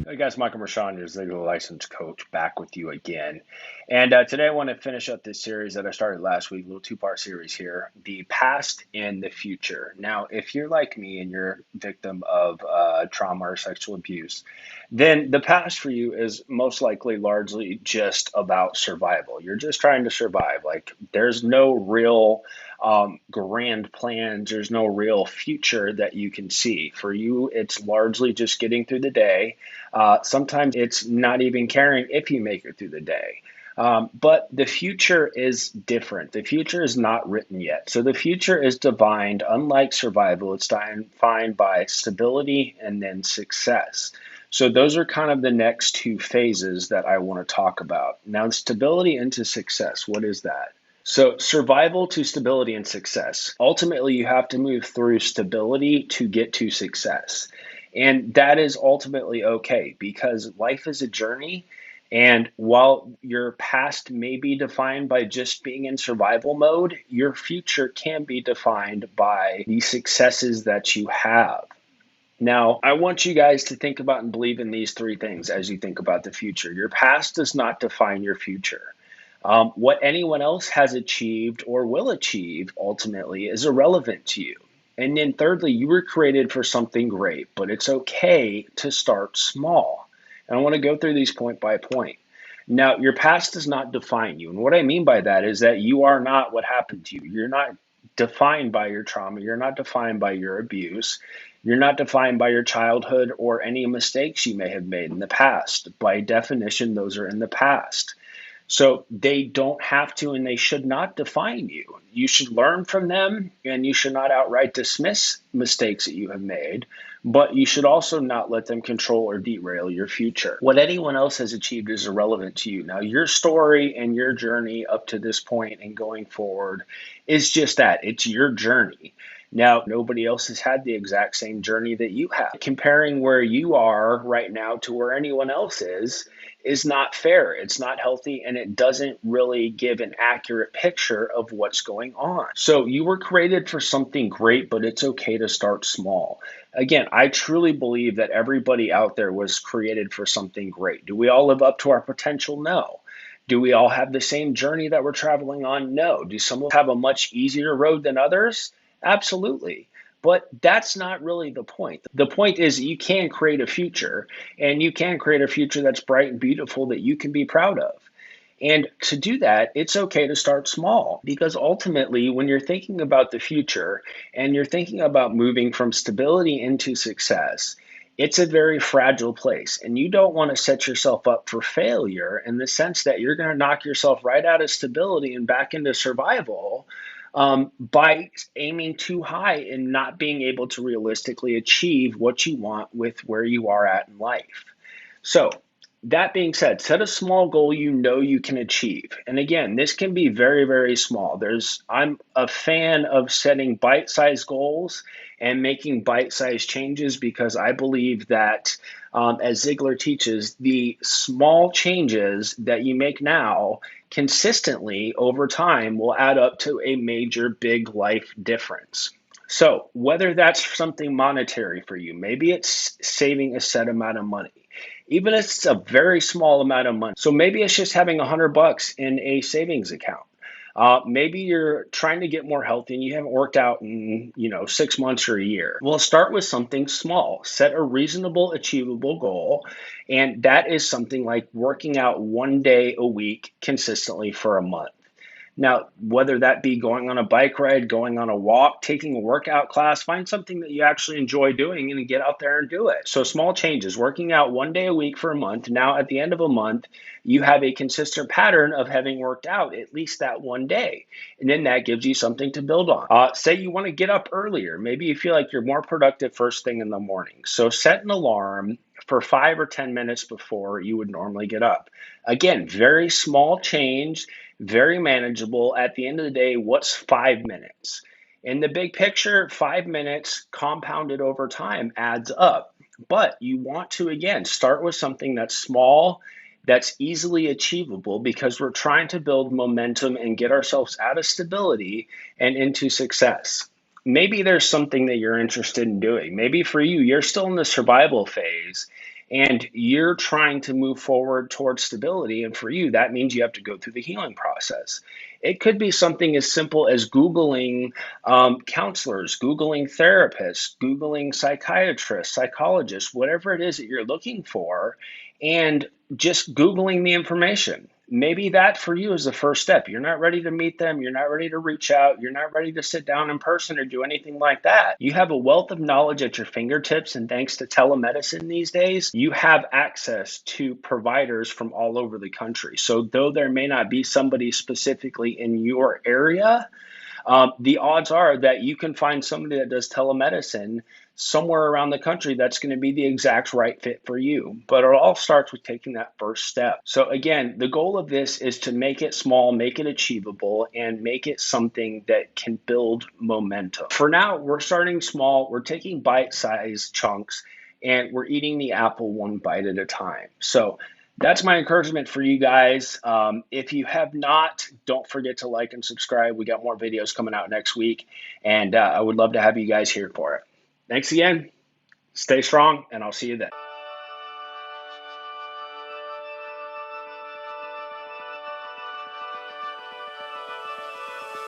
Hey guys, Michael Rashawn, your Ziegler License Coach, back with you again. And today I want to finish up this series that I started last week, a little two-part series here, the past and the future. Now, if you're like me and you're a victim of trauma or sexual abuse, then the past for you is most likely largely just about survival. You're just trying to survive. Like, there's no real grand plans, there's no real future that you can see. For you, it's largely just getting through the day. Sometimes it's not even caring if you make it through the day. But the future is different. The future is not written yet. So the future is defined, unlike survival, it's defined by stability and then success. So those are kind of the next two phases that I want to talk about. Now, stability into success, what is that? So survival to stability and success. Ultimately, you have to move through stability to get to success. And that is ultimately okay because life is a journey. And while your past may be defined by just being in survival mode, your future can be defined by the successes that you have. Now, I want you guys to think about and believe in these three things as you think about the future. Your past does not define your future. What anyone else has achieved or will achieve ultimately is irrelevant to you. And then, thirdly, you were created for something great, but it's okay to start small. And I want to go through these point by point. Now, your past does not define you. And what I mean by that is that you are not what happened to you. You're not defined by your trauma. You're not defined by your abuse. You're not defined by your childhood or any mistakes you may have made in the past. By definition, those are in the past. So they don't have to and they should not define you. You should learn from them and you should not outright dismiss mistakes that you have made, but you should also not let them control or derail your future. What anyone else has achieved is irrelevant to you. Now, your story and your journey up to this point and going forward is just that. It's your journey. Now, nobody else has had the exact same journey that you have. Comparing where you are right now to where anyone else is not fair. It's not healthy, and it doesn't really give an accurate picture of what's going on. So you were created for something great, but it's okay to start small. Again, I truly believe that everybody out there was created for something great. Do we all live up to our potential? No. Do we all have the same journey that we're traveling on? No. Do some have a much easier road than others? Absolutely. But that's not really the point. The point is you can create a future, and you can create a future that's bright and beautiful that you can be proud of. And to do that, it's okay to start small because ultimately, when you're thinking about the future and you're thinking about moving from stability into success, it's a very fragile place. And you don't want to set yourself up for failure in the sense that you're going to knock yourself right out of stability and back into survival by aiming too high and not being able to realistically achieve what you want with where you are at in life. So, that being said, set a small goal you know you can achieve. And again, this can be very, very small. I'm a fan of setting bite-sized goals and making bite-sized changes because I believe that, as Ziegler teaches, the small changes that you make now consistently over time will add up to a major big life difference. So whether that's something monetary for you, maybe it's saving a set amount of money, even if it's a very small amount of money. So maybe it's just having $100 in a savings account. Maybe you're trying to get more healthy and you haven't worked out in 6 months or a year. Well, start with something small. Set a reasonable, achievable goal, and that is something like working out 1 day a week consistently for a month. Now, whether that be going on a bike ride, going on a walk, taking a workout class, find something that you actually enjoy doing and get out there and do it. So small changes, working out 1 day a week for a month. Now, at the end of a month, you have a consistent pattern of having worked out at least that 1 day. And then that gives you something to build on. Say you want to get up earlier. Maybe you feel like you're more productive first thing in the morning. So set an alarm for 5 or 10 minutes before you would normally get up. Again, very small change, very manageable. At the end of the day, what's 5 minutes? In the big picture, 5 minutes compounded over time adds up. But you want to, again, start with something that's small, that's easily achievable because we're trying to build momentum and get ourselves out of stability and into success. Maybe there's something that you're interested in doing. Maybe for you, you're still in the survival phase and you're trying to move forward towards stability. And for you, that means you have to go through the healing process. It could be something as simple as Googling counselors, Googling therapists, Googling psychiatrists, psychologists, whatever it is that you're looking for, and just Googling the information. Maybe that for you is the first step. You're not ready to meet them. You're not ready to reach out. You're not ready to sit down in person or do anything like that. You have a wealth of knowledge at your fingertips. And thanks to telemedicine these days, you have access to providers from all over the country. So, though there may not be somebody specifically in your area, the odds are that you can find somebody that does telemedicine somewhere around the country that's going to be the exact right fit for you. But it all starts with taking that first step. So, again, the goal of this is to make it small, make it achievable, and make it something that can build momentum. For now, we're starting small, we're taking bite sized chunks, and we're eating the apple one bite at a time. So, that's my encouragement for you guys. If you have not, don't forget to like and subscribe. We got more videos coming out next week, and I would love to have you guys here for it. Thanks again. Stay strong, and I'll see you then.